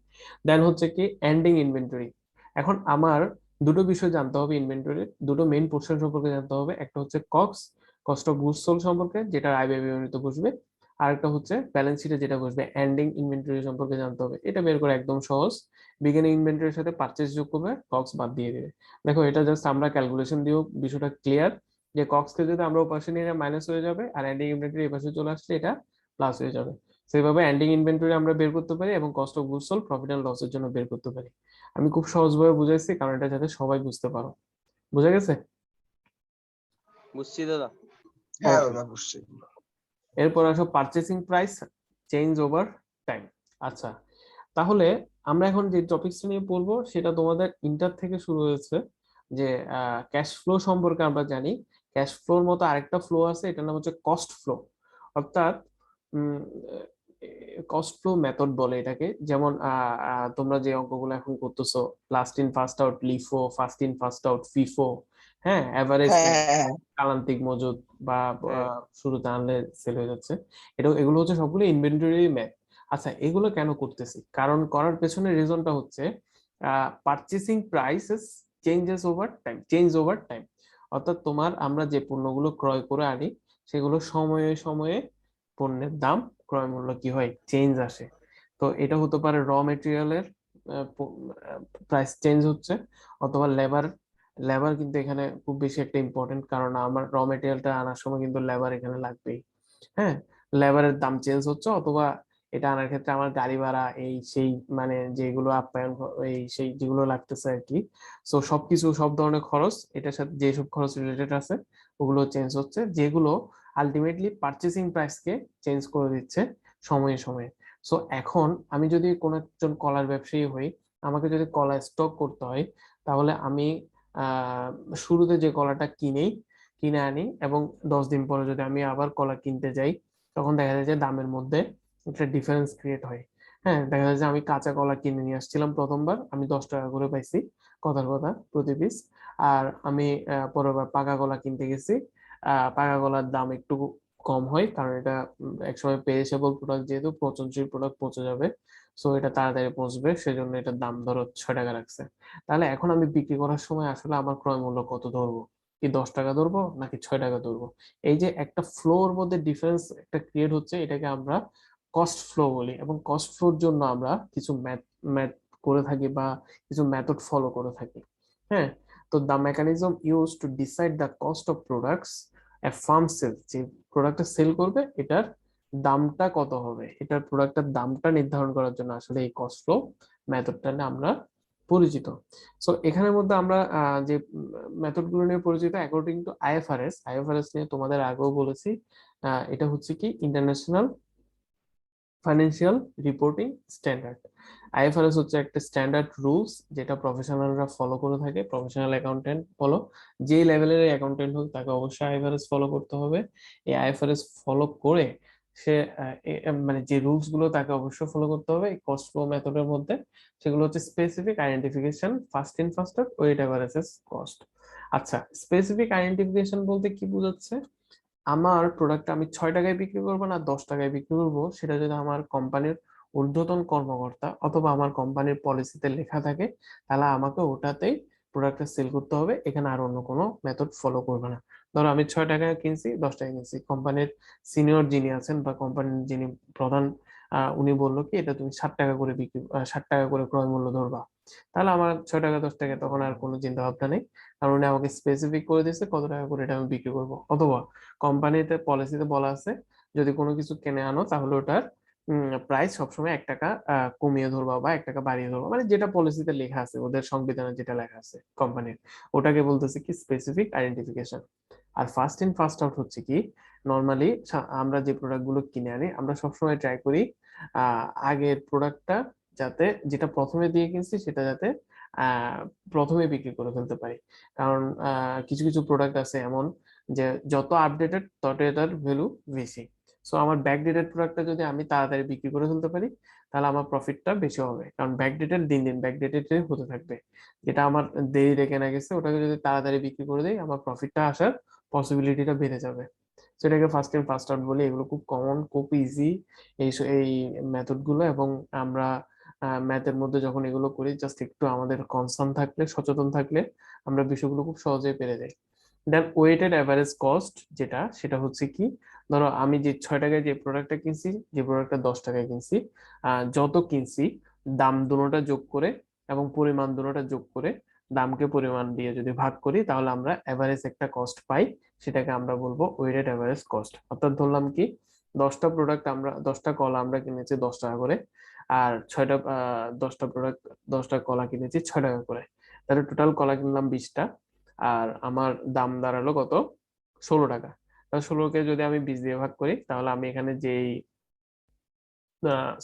A: দেন হচ্ছে কি এন্ডিং ইনভেন্টরি। এখন আমার দুটো বিষয় জানতে হবে, ইনভেন্টরির দুটো মেইন পোর্শন সম্পর্কে জানতে হবে, একটা হচ্ছে কস্ট অফ গুডস সোল্ড সম্পর্কে, যেটা আয় ব্যয় বিবরণীতে বসবে, আর একটা হচ্ছে ব্যালেন্স শিটে যেটা বসবে এন্ডিং ইনভেন্টরি সম্পর্কে জানতে হবে। এটা বের করা একদম সহজ। বিগিনিং ইনভেন্টরির সাথে পারচেজ যোগ করবে, কক্স বাদ দিয়ে দিবে। দেখো এটা জাস্ট আমরা ক্যালকুলেশন দিয়েও বিষয়টা ক্লিয়ার, যে কক্স কে যদি আমরা ওপাশে নিয়ে মাইনাস হয়ে যাবে, আর এন্ডিং ইনভেন্টরি এই পাশে চলে আসলে এটা প্লাস হয়ে যাবে। সেইভাবে এন্ডিং ইনভেন্টরি আমরা বের করতে পারি এবং cost of goods sold, profit and লসের জন্য বের করতে পারি। আমি খুব সহজভাবে বুঝাইছি কারণ এটা যাতে সবাই বুঝতে পারো। বুঝা গেছে?
B: বুঝছি দাদা।
C: হ্যাঁ
A: Okay.
C: দাদা বুঝছি।
A: এরপর আসো purchasing price change over time. আচ্ছা, তাহলে আমরা এখন যে টপিকসটা নিয়ে পড়বো সেটা তোমাদের ইন্টার থেকে শুরু হয়েছে, যে ক্যাশ ফ্লো সম্পর্কে আমরা জানি। ক্যাশ ফ্লোর মতো আরেকটা ফ্লো আছে, এটার নাম হচ্ছে কস্ট ফ্লো। অর্থাৎ কস্ট ফ্লো মেথড বলে এটাকে। যেমন তোমরা যে অঙ্কগুলো এখন করতেছো, last in first out LIFO, first in first out FIFO, হ্যাঁ, এভারেজ,
C: হ্যাঁ হ্যাঁ হ্যাঁ
A: কালান্তিক মজুদ, বা
B: হ্যাঁ।
A: শুরুতে আনলে সেল হয়ে যাচ্ছে। এগুলো হচ্ছে সবগুলো ইনভেন্টরি ম্যাথ। আচ্ছা, এগুলো কেন করতেছি? কারণ করার পেছনে রিজনটা হচ্ছে purchasing prices changes over time, change over time. অর্থাৎ আমরা যে পণ্যগুলো ক্রয় করে আনি, সেগুলো সময়ে সময়ে পণ্যের দাম, ক্রয় মূল্য কি হয়, চেঞ্জ আসে। তো এটা হতে পারে মেটেরিয়ালের প্রাইস চেঞ্জ হচ্ছে, অথবা লেবার। লেবার কিন্তু এখানে খুব বেশি একটা ইম্পর্টেন্ট, কারণ আমার মেটেরিয়ালটা আনার সময় কিন্তু লেবার এখানে লাগবেই। হ্যাঁ, লেবারের দাম চেঞ্জ হচ্ছে, অথবা এটা আনার ক্ষেত্রে আমার গাড়ি ভাড়া এই সেই, মানে যেগুলো আপ্যায়ন এই সেই যেগুলো লাগতেছে আর কি। সো সবকিছু, সব ধরনের খরচ, এটার সাথে যেসব খরচ রিলেটেড আছে ওগুলো চেঞ্জ হচ্ছে, যেগুলো আলটিমেটলি পারচেসিং প্রাইসকে চেঞ্জ করে দিচ্ছে সময়ে সময়ে। সো এখন আমি যদি কোনো একজন কলার ব্যবসায়ী হই, আমাকে যদি কলা স্টক করতে হয়, তাহলে আমি আহ শুরুতে যে কলাটা কিনে আনি, এবং 10 দিন পরে যদি আমি আবার কলা কিনতে যাই, তখন দেখা যায় যে দামের মধ্যে একটা ডিফারেন্স ক্রিয়েট হয়। হ্যাঁ, দেখা যায় যে আমি কাঁচা কলা কিনে নিয়ে আসছিলাম প্রথমবার, আমি 10 টাকা করে পাইছি, কথার কথা, প্রতি পিস। আর আমি পরের বার পাকা কলা কিনতে গেছি, পাকা কলার দাম একটু কম হয়, কারণ এটা একসময় পেরিশেবল প্রোডাক্ট, যেহেতু পচনশীল প্রোডাক্ট, পচে যাবে। সো এটা তাড়াতাড়ি পচবে, সেজন্য এটার দাম ধরো 6 টাকা রাখছে। তাহলে এখন আমি বিক্রি করার সময় আসলে আমার ক্রয় মূল্য কত ধরবো? কি 10 টাকা ধরবো নাকি 6 টাকা ধরবো? এই যে একটা ফ্লোর মধ্যে ডিফারেন্স একটা ক্রিয়েট হচ্ছে, এটাকে আমরা কস্ট ফ্লো বলি। এবং কস্ট ফ্লোর জন্য আমরা কিছু ম্যাথ ম্যাথ করে থাকি, বা কিছু মেথড ফলো করে থাকি। হ্যাঁ, তো the mechanism use to decide the cost of products a firm sell, যে প্রোডাক্টটা সেল করবে এটার দামটা কত হবে, এটার প্রোডাক্টের দামটা নির্ধারণ করার জন্য আসলে এই কস্ট ফ্লো মেথডটা নিয়ে আমরা পরিচিত। সো এখানের মধ্যে আমরা যে মেথড গুলো নিয়ে পরিচিত, অ্যাকর্ডিং টু আইএফআরএস। আইএফআরএস নিয়ে তোমাদের আগেও বলেছি, এটা হচ্ছে কি international financial reporting standard. IFRS হচ্ছে একটা স্ট্যান্ডার্ড রুলস, যেটা প্রফেশনালরা ফলো করে থাকে। প্রফেশনাল অ্যাকাউন্টেন্ট বলো, যে লেভেলের অ্যাকাউন্টেন্ট হোক, তাকে অবশ্যই আইএফআরএস ফলো করতে হবে। এই আইএফআরএস ফলো করে সে মানে যে রুলস গুলো তাকে অবশ্যই ফলো করতে হবে এই কস্ট ফ্লো মেথডের মধ্যে, সেগুলো হচ্ছে specific identification, first in first out, weight averages, cost. আচ্ছা, স্পেসিফিক আইডেন্টিফিকেশন বলতে কি বোঝাচ্ছে? আমার প্রোডাক্ট আমি 6 টাকায় বিক্রি করবো না 10 টাকায় বিক্রি করবো, সেটা যদি আমার কোম্পানির ঊর্ধ্বতন কর্মকর্তা অথবা আমার কোম্পানির পলিসিতে লেখা থাকে, তাহলে আমাকে ওটাতেই প্রোডাক্টটা সেল করতে হবে, এখানে আর অন্য কোনো মেথড ফলো করবে না। ধরো আমি 6 টাকায় কিনছি, 10 টাকায় কিনছি, কোম্পানির সিনিয়র যিনি আছেন বা কোম্পানির যিনি প্রধান, উনি বললো কি এটা তুমি 60 টাকা করে 60 টাকা করে ক্রয় মূল্য ধরবা, তাহলে আমার 6 টাকা 10 টাকা তখন আর কোনো চিন্তা ভাবনা নেই, কারণ উনি আমাকে স্পেসিফিক করে দিয়েছে কত টাকা করে এটা আমি বিক্রি করবো। অথবা কোম্পানিতে পলিসিতে বলা আছে, যদি কোনো কিছু কিনে আনো তাহলে ওটার প্রাইস সবসময় 1 টাকা কমিয়ে ধরবা বা 1 টাকা বাড়িয়ে ধরবা, মানে যেটা পলিসিতে লেখা আছে, ওদের সংবিধানে যেটা লেখা আছে কোম্পানির, ওটাকে বলতেছে কি স্পেসিফিক আইডেন্টিফিকেশন। আর ফার্স্ট ইন ফার্স্ট আউট হচ্ছে কি, নর্মালি আমরা যে প্রোডাক্ট গুলো কিনে আনি, আমরা সবসময় ট্রাই করি আগের প্রোডাক্টটা যাতে, যেটা প্রথমে দিয়ে কিনছি সেটা যাতে প্রথমে বিক্রি করে ফেলতে পারি। কারণ কিছু কিছু প্রোডাক্ট আছে এমন যে যত আপডেটেড তত এটার ভ্যালু বেশি। সো আমার ব্যাকডেটেড প্রোডাক্টটা যদি আমি তাড়াতাড়ি বিক্রি করে ফেলতে পারি, তাহলে আমার প্রফিটটা বেশি হবে, কারণ ব্যাকডেটেড দিন দিন ব্যাকডেটেড হতে থাকবে। যেটা আমার দেরিতে কেনা গেছে ওটাকে যদি তাড়াতাড়ি বিক্রি করে দেই, আমার প্রফিটটা আসার পসিবিলিটিটা বেড়ে যাবে। সেটাকে ফার্স্ট ইন ফার্স্ট আউট বলি। এগুলো খুব কমন, খুব ইজি এই মেথড গুলো। এবং আমরা ম্যাথের মধ্যে যখন এগুলো করি, জাস্ট একটু আমাদের কনসার্ন থাকলে, সচেতন থাকলে, আমরা বিষয়গুলো খুব সহজেই পেরে যাই। দেন ওয়েটেড অ্যাভারেজ কস্ট, যেটা সেটা হচ্ছে কি ধরো আমি যে 6 টাকায় যে প্রোডাক্টটা কিনছি, যে প্রোডাক্টটা 10 টাকায় কিনছি, যত কিনছি দাম দুটোটা যোগ করে এবং পরিমাণ দুটোটা যোগ করে দামকে পরিমাণ দিয়ে যদি ভাগ করি, তাহলে আমরা এভারেজ একটা কস্ট পাই। সেটাকে আমরা বলবো ওয়েটেড এভারেজ কস্ট। অর্থাৎ ধরলাম কি 10টা কলা আমরা কিনেছি 10 টাকা করে, আর 10টা কলা কিনেছি 6 টাকা করে। তাহলে টোটাল কলা কিনলাম 20টা, আর আমার দাম দাঁড়ালো কত? 16 টাকা। তাহলে 16কে যদি আমি 20 দিয়ে ভাগ করি, তাহলে আমি এখানে যেই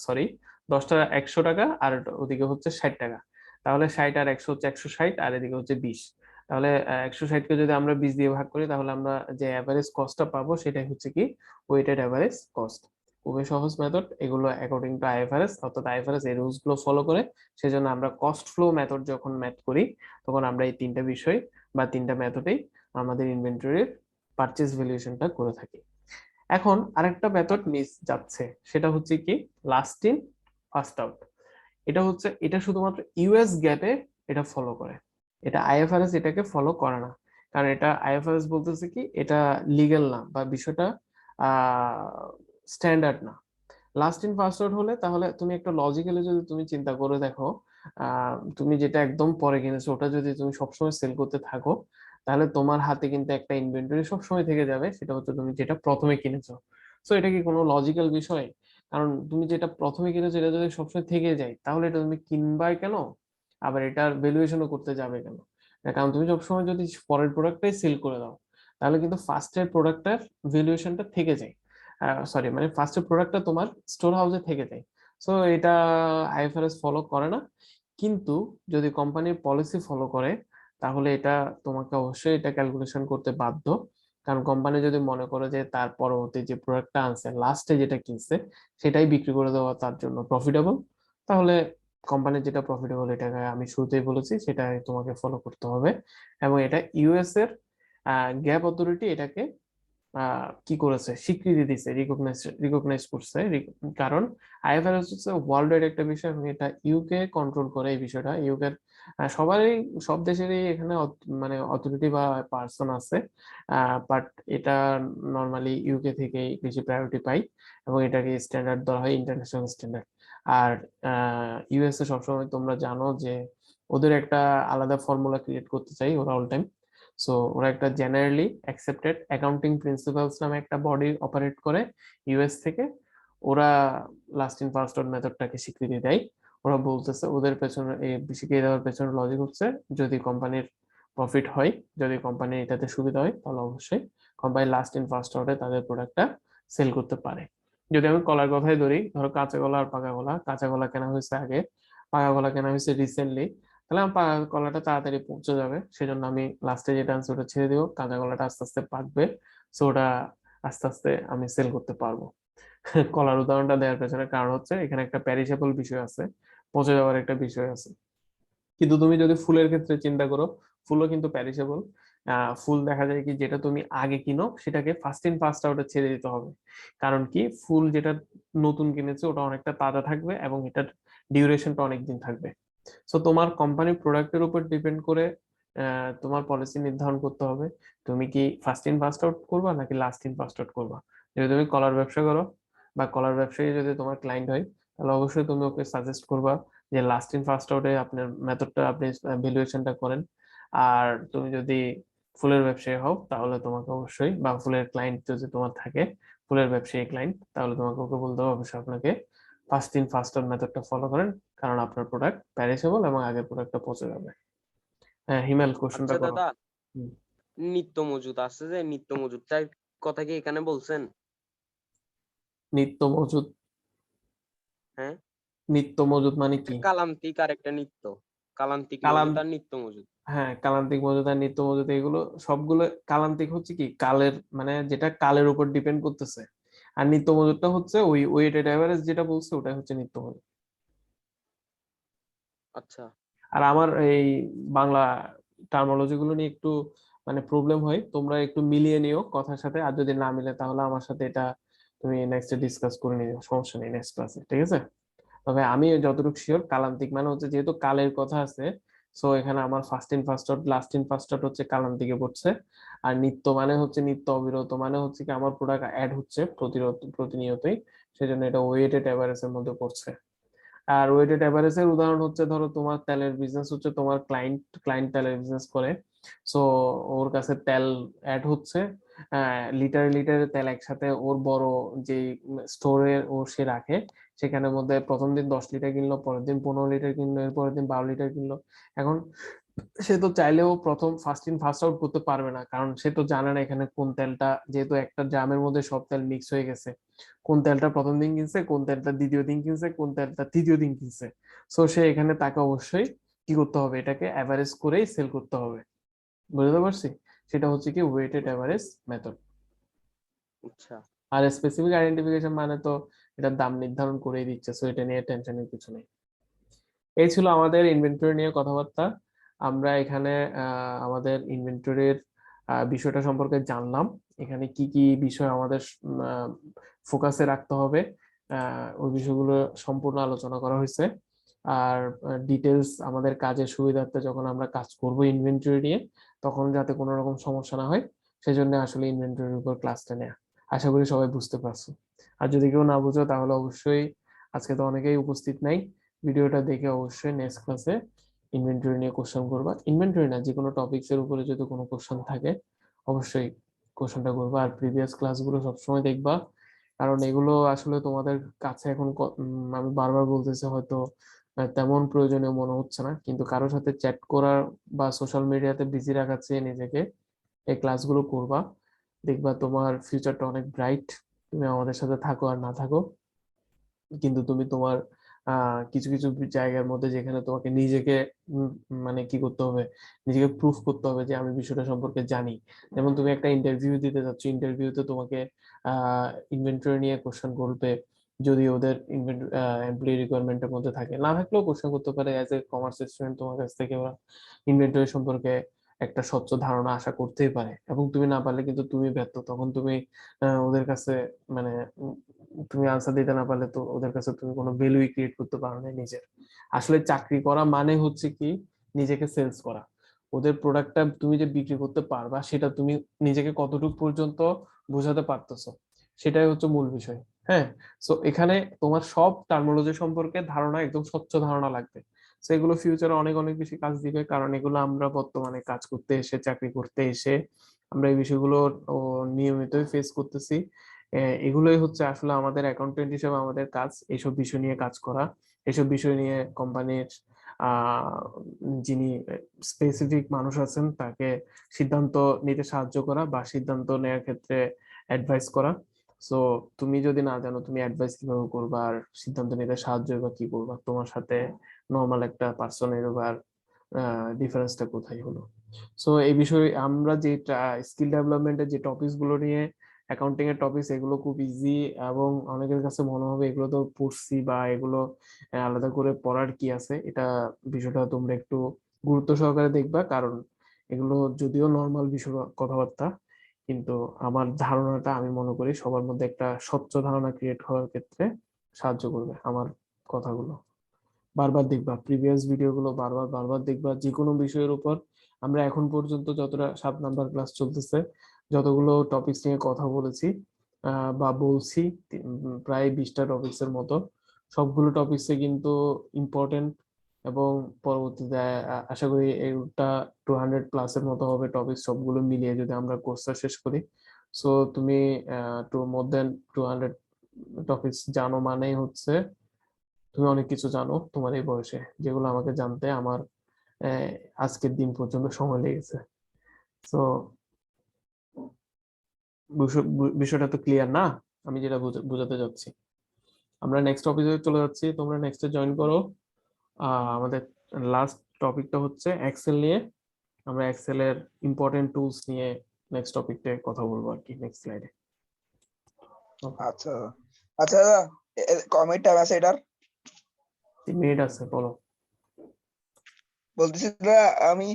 A: সরি 10টা 100 টাকা, আর ওদিকে হচ্ছে 60 টাকা। তাহলে 60 আর 100 হচ্ছে 160, আর এদিকে হচ্ছে 20। তাহলে 160কে যদি আমরা 20 দিয়ে ভাগ করি, তাহলে আমরা যে অ্যাভারেজ কস্টটা পাবো সেটাই হচ্ছে কি ওয়েটেড অ্যাভারেজ কস্ট। খুবই সহজ মেথড এগুলো, অ্যাকর্ডিং টু আইএফআরএস, অর্থাৎ আইএফআরএস এই রুলস গুলো ফলো করে। সেজন্য আমরা কস্ট ফ্লো মেথড যখন ম্যাথ করি, তখন আমরা এই তিনটা বিষয় বা তিনটা মেথডেই আমাদের ইনভেন্টরির পারচেজ ভ্যালুয়েশনটা করে থাকি। এখন আরেকটা মেথড মিস যাচ্ছে, সেটা হচ্ছে কি লাস্ট ইন ফার্স্ট আউট। এটা শুধুমাত্র ইউএস গ্যাপে এটা ফলো করে, এটা আইএফআরএস এটাকে ফলো করে না। কারণ এটা আইএফআরএস বলতেছে কি এটা লিগ্যাল না, বা বিষয়টা স্ট্যান্ডার্ড না। লাস্ট ইন ফার্স্ট আউট হলে তাহলে তুমি একটা লজিক্যালি যদি তুমি চিন্তা করে দেখো, তুমি যেটা একদম পরে কিনেছো ওটা যদি তুমি সবসময় সেল করতে থাকো, তাহলে তোমার হাতে কিন্তু একটা ইনভেন্টরি সবসময় থেকে যাবে, সেটা হচ্ছে তুমি যেটা প্রথমে কিনেছো। সো এটা কি কোনো লজিক্যাল বিষয়? কারণ তুমি যেটা প্রথমে কিনেছো এটা যদি সবসময় থেকে যায়, তাহলে এটা তুমি কিনবাই কেন? আবার এটার ভ্যালুয়েশনও করতে যাবে কেন? কারণ তুমি সবসময় যদি পরের প্রোডাক্টটাই সেল করে দাও, তাহলে কিন্তু ফার্স্টের প্রোডাক্টটার ভ্যালুয়েশনটা থেকে যায়। সরি, মানে ফার্স্টের প্রোডাক্টটা তোমার স্টোর হাউসে থেকে যায়। সো এটা আইএফআরএস ফলো করে না। কিন্তু যদি কোম্পানির পলিসি ফলো করে, তাহলে এটা তোমাকে অবশ্যই এটা ক্যালকুলেশন করতে বাধ্য। কারণ কোম্পানি যদি মনে করে যে তার পরবর্তী যে প্রোডাক্টটা আনছে, লাস্টে যেটা কিনছে সেটাই বিক্রি করে দেওয়া তার জন্য প্রফিটেবল, তাহলে কোম্পানির যেটা প্রফিটেবল, এটাকে আমি শুরুতেই বলেছি সেটাই তোমাকে ফলো করতে হবে। এবং এটা ইউএস এর গ্যাপ অথরিটি এটাকে কি করেছে, স্বীকৃতি দিছে, রিকগনাইজ করছে। কারণ আইএফআরএস হচ্ছে ওয়ার্ল্ড ওয়াইড একটা বিষয়, এবং এটা ইউকে কন্ট্রোল করে এই বিষয়টা। ইউকে সবারই, সব দেশেরই এখানে মানে অথরিটি বা পার্সন আছে, বাট এটা নর্মালি ইউকে থেকেই বেশি প্রায়োরিটি পাই, এবং এটাকে স্ট্যান্ডার্ড ধরা হয়, ইন্টারন্যাশনাল স্ট্যান্ডার্ড। আর ইউএসএ সবসময় তোমরা জানো যে ওদের একটা আলাদা ফর্মুলা ক্রিয়েট করতে চাই ওরা অল টাইম। সো ওরা একটা জেনারেলি অ্যাকসেপ্টেড অ্যাকাউন্টিং প্রিন্সিপালস নামে একটা বডি অপারেট করে ইউএস থেকে। ওরা লাস্ট ইন ফার্স্ট আউট মেথডটাকে স্বীকৃতি দেয়। ওরা বলতেছে ওদের পেছনে এই স্বীকৃতি দেওয়ার পেছনে লজিক হচ্ছে, যদি কোম্পানির প্রফিট হয়, যদি কোম্পানির এটাতে সুবিধা হয়, তাহলে অবশ্যই কোম্পানি লাস্ট ইন ফার্স্ট আউটে তাদের প্রোডাক্টটা সেল করতে পারে। যদি আমি কলার কথাই ধরি, ধরো কাঁচা কলা আর পাকা কলা, কাঁচা কলা কেনা হয়েছে আগে, পাকা কলা কেনা হয়েছে রিসেন্টলি, তাহলে আমার পাকা কলাটা তাড়াতাড়ি পৌঁছে যাবে, সেজন্য আমি লাস্টে যেটা আনছি ওটা ছেড়ে দিব, কাঁচা কলাটা আস্তে আস্তে পাকবে। সো ওটা আস্তে আস্তে আমি সেল করতে পারবো। কলার উদাহরণটা দেওয়ার পেছনে কারণ হচ্ছে এখানে একটা প্যারিসেবল বিষয় আছে, পচে যাওয়ার একটা বিষয় আছে। কিন্তু তুমি যদি ফুলের ক্ষেত্রে চিন্তা করো, ফুলও কিন্তু প্যারিসেবল। ফুল দেখা যায় কি যেটা তুমি আগে কিনো সেটাকে ফার্স্ট ইন ফার্স্ট আউটে ছেড়ে দিতে হবে। কারণ কি ফুল যেটা নতুন কিনেছে ওটা অনেকটা তাজা থাকবে, এবং এটার ডিউরেশনটা অনেকদিন থাকবে। সো তোমার কোম্পানির প্রোডাক্টের উপর ডিপেন্ড করে তোমার পলিসি নির্ধারণ করতে হবে, তুমি কি ফার্স্ট ইন ফার্স্ট আউট করবা নাকি লাস্ট ইন ফার্স্ট আউট করবা। যদি তুমি কলার ব্যবসা করো বা কলার ব্যবসায়ী যদি তোমার ক্লায়েন্ট হয়, তাহলে অবশ্যই তুমি ওকে সাজেস্ট করবা যে লাস্ট ইন ফার্স্ট আউটে আপনার মেথডটা আপনি ভ্যালুয়েশনটা করেন। আর তুমি যদি ফুলের ব্যবসায়ী হও, তাহলে তোমাকে অবশ্যই, বা ফুলের ক্লায়েন্ট যদি তোমার থাকে, ফুলের ব্যবসায়ী ক্লায়েন্ট, তাহলে তোমাকে ওকে বলতে হবে অবশ্যই আপনাকে ফার্স্ট ইন ফার্স্ট আউট মেথডটা ফলো করেন। কারণ আপনার প্রোডাক্ট প্যারিসেবল এবং আগের প্রোডাক্টটা পচে যাবে। হ্যাঁ হিমেল, কোশ্চেনটা
B: আচ্ছা
A: করো।
B: দাদা,
A: হুম।
B: নিত্য মজুদ আছে যে নিত্য মজুদটার কথা কি এখানে বলছেন?
A: নিত্য মজুদ?
B: হ্যাঁ,
A: নিত্য মজুদ মানে কি?
B: কালান্তিক আর একটা নিত্য, কালান্তিক
A: কালান
B: মজুদ আর নিত্য মজুদ।
A: হ্যাঁ, কালান্তিক মজুদ আর নিত্য মজুদ এগুলো সবগুলো। কালান্তিক হচ্ছে কি কালের, মানে যেটা কালের উপর ডিপেন্ড করতেছে। আর নিত্য মজুদটা হচ্ছে ওই ওয়েটেড এভারেজ যেটা বলছে ওটাই হচ্ছে নিত্য মজুদ।
B: আচ্ছা
A: আর আমার এই বাংলা টার্মোলজি গুলো নিয়ে একটু মানে প্রবলেম হয়, তোমরা একটু মিলিয়ে নিও কথার সাথে, আর যদি না মিলে তাহলে আমার সাথে এটা তুমি নেক্সট ডিসকাস করে নিও, সমস্যা নেই, নেক্সট ক্লাসে, ঠিক আছে? তবে আমি যতটুকু শিওর, কালান্তিক মানে হচ্ছে যেহেতু কালের কথা আছে, সো এখানে আমার first in first out last in first out হচ্ছে কালান্তিকে পড়ছে। আর নিত্য মানে হচ্ছে নিত্য অবিরত, মানে হচ্ছে কি আমার প্রোডাক্ট অ্যাড হচ্ছে প্রতিনিয়তই, সেজন্য এটা ওয়েটেড এভারেজের মধ্যে পড়ছে। আর ওয়েটেড এভারেজের উদাহরণ হচ্ছে, ধরো তোমার তেলের বিজনেস হচ্ছে, তোমার ক্লায়েন্ট তেলের বিজনেস করে, সো ওর কাছে তেল অ্যাড হচ্ছে, লিটার লিটারের তেল একসাথে ওর বড় যে স্টোরে ও সে রাখে, সেখানের মধ্যে প্রথম দিন 10 লিটার কিনলো, পরের দিন 15 লিটার কিনলো, এর পরের দিন 12 লিটার কিনলো। এখন সে তো চাইলেও প্রথম ফার্স্ট ইন ফার্স্ট আউট করতে পারবে না, কারণ সে তো জানে না এখানে কোন তেলটা, যেহেতু একটা ড্রামের মধ্যে সব তেল মিক্স হয়ে গেছে, কোন তেলটা প্রথম দিন কিনছে, কোন তেলটা দ্বিতীয় দিন কিনছে, কোন তেলটা তৃতীয় দিন কিনছে। সো সে এখানে তাকে অবশ্যই কি করতে হবে, এটাকে অ্যাভারেজ করেই সেল করতে হবে। বুঝতে পারছি? সেটা হচ্ছে কি ওয়েটেড অ্যাভারেজ মেথড।
B: আচ্ছা,
A: আর স্পেসিফিক আইডেন্টিফিকেশন মানে তো এটার দাম নির্ধারণ করেই দিচ্ছে, সো এটা নিয়ে টেনশনের কিছু নেই। এই ছিল আমাদের ইনভেন্টরি নিয়ে কথাবার্তা। আমরা এখানে আমাদের ইনভেন্টরির বিষয়টা সম্পর্কে জানলাম, এখানে কি কি বিষয় আমাদের ফোকাসে রাখতে হবে, ওই বিষয়গুলো সম্পূর্ণ আলোচনা করা হয়েছে। আর ডিটেলস আমাদের কাজের সুবিধার্থে যখন আমরা কাজ করব ইনভেন্টরি নিয়ে, তখন যাতে কোনো রকম সমস্যা না হয়, সেজন্য আসলে ইনভেন্টরির উপর ক্লাসটা নেওয়া। আশা করি সবাই বুঝতে পারছো। আর যদি কেউ না বুঝো তাহলে অবশ্যই, আজকে তো অনেকেই উপস্থিত নাই, ভিডিওটা দেখে অবশ্যই নেক্সট ক্লাসে ইনভেন্টরি নিয়ে কোশ্চেন করবা। ইনভেন্টরি না, যে কোনো টপিকস এর উপরে যদি কোনো কোশ্চেন থাকে অবশ্যই কোশ্চেনটা করবা। আর প্রিভিয়াস ক্লাসগুলো সবসময় দেখবা, কারণ এগুলো আসলে তোমাদের কাছে এখন আমি বারবার বলতেছি, হয়তো তেমন প্রয়োজনীয় মনে হচ্ছে না, কিন্তু কারোর সাথে চ্যাট করার বা সোশ্যাল মিডিয়াতে বিজি রাখার চেয়ে নিজেকে এই ক্লাসগুলো করবা, দেখবা তোমার ফিউচারটা অনেক ব্রাইট। তুমি আমাদের সাথে থাকো আর না থাকো, কিন্তু তুমি তোমার কিছু কিছু জায়গার মধ্যে যেখানে তোমাকে নিজেকে মানে কি করতে হবে, নিজেকে প্রুফ করতে হবে যে আমি বিষয়টা সম্পর্কে জানি। যেমন তুমি একটা ইন্টারভিউ দিতে যাচ্ছ, ইন্টারভিউতে তোমাকে ইনভেন্টরি নিয়ে কোশ্চেন করবে, যদি ওদের এমপ্লয়ি রিকোয়ারমেন্টের মধ্যে থাকে, না থাকলেও কোশ্চেন করতে পারে। অ্যাজ এ কমার্স স্টুডেন্ট তোমার কাছ থেকে ওরা ইনভেন্টরি সম্পর্কে একটা স্বচ্ছ ধারণা আশা করতেই পারে, এবং তুমি না পারলে কিন্তু তুমি ব্যর্থ, তখন তুমি ওদের কাছে মানে তুমি আনসার দিতে না পারলে তো ওদের কাছে তুমি কোনো ভ্যালুই ক্রিয়েট করতে পারো না নিজের। আসলে চাকরি করা মানে হচ্ছে কি, নিজেকে সেলস করা। ওদের প্রোডাক্টটা তুমি যে বিক্রি করতে পারবা, সেটা তুমি নিজেকে কতটুকু পর্যন্ত বোঝাতে পারতেছো, সেটাই হচ্ছে মূল বিষয়। হ্যাঁ, সো এখানে তোমার সব টার্মিনোলজি সম্পর্কে ধারণা, একদম স্বচ্ছ ধারণা লাগবে। তো এগুলো ফিউচারে অনেক অনেক বেশি কাজ দিবে, কারণ এগুলো আমরা বর্তমানে কাজ করতে এসে, চাকরি করতে এসে আমরা এই বিষয়গুলো নিয়মিতই ফেস করতেছি। এগুলোই হচ্ছে আসলে আমাদের অ্যাকাউন্টেন্ট হিসেবে আমাদের কাজ, এইসব বিষয় নিয়ে কাজ করা, এইসব বিষয় নিয়ে কোম্পানির যিনি স্পেসিফিক মানুষ আছেন তাকে সিদ্ধান্ত নিতে সাহায্য করা, বা সিদ্ধান্ত নেওয়ার ক্ষেত্রে অ্যাডভাইস করা। সো তুমি যদি না জানো তুমি অ্যাডভাইস কিভাবে করবা, আর সিদ্ধান্ত নিতে সাহায্য বা কি করবা, তোমার সাথে নর্মাল একটা পার্সনের বা ডিফারেন্সটা কোথায় হলো? সো এই বিষয়ে আমরা যে স্কিল ডেভেলপমেন্টের যে টপিকস গুলো নিয়ে, অ্যাকাউন্টিং এর টপিকস, এগুলো খুব ইজি, এবং অনেকের কাছে মনে হবে এগুলো তো পড়ছি, বা এগুলো আলাদা করে পড়ার কি আছে, এটা বিষয়টা তোমরা একটু গুরুত্ব সহকারে দেখবা, কারণ এগুলো যদিও নর্মাল বিষয় কথাবার্তা, কিন্তু আমার ধারণাটা আমি মনে করি সবার মধ্যে একটা স্বচ্ছ ধারণা ক্রিয়েট হওয়ার ক্ষেত্রে সাহায্য করবে আমার কথাগুলো। বারবার দেখবা প্রিভিয়াস ভিডিওগুলো, বারবার বারবার দেখবা যে কোনো বিষয়ের উপর। আমরা এখন পর্যন্ত যতটা 7 নাম্বার ক্লাস চলতেছে, যতগুলো টপিকস নিয়ে কথা বলেছি বা বলছি, প্রায় 20টা টপিকস এর মতো, সবগুলো টপিকসে কিন্তু ইম্পর্টেন্ট, এবং পরবর্তীতে আশা করি এটা 200+ এর মতো হবে টপিক, সবগুলো মিলিয়ে যদি আমরা কোর্সটা শেষ করি। সো তুমি মোর দেন 200 টপিকস জানো, মানেই হচ্ছে তুমি অনেক কিছু জানো তোমার এই বয়সে, যেগুলো আমাকে জানতে আমার আহ, আজকের দিন পর্যন্ত সময় লেগেছে। তো বিষয়টা তো ক্লিয়ার না, আমি যেটা বোঝাতে যাচ্ছি। আমরা নেক্সট টপিকে চলে যাচ্ছি, তোমরা নেক্সটে জয়েন করো। আমাদের লাস্ট টপিকটা হচ্ছে এক্সেল নিয়ে। আমরা এক্সেলের ইম্পর্টেন্ট টুলস নিয়ে নেক্সট টপিকতে কথা বলবো আর কি, নেক্সট স্লাইডে।
C: আচ্ছা আচ্ছা দাদা, কমেন্ট টাইম আছে এটার?
A: 3 মিনিট আছে, বলো।
C: বলতেছি দাদা, আমি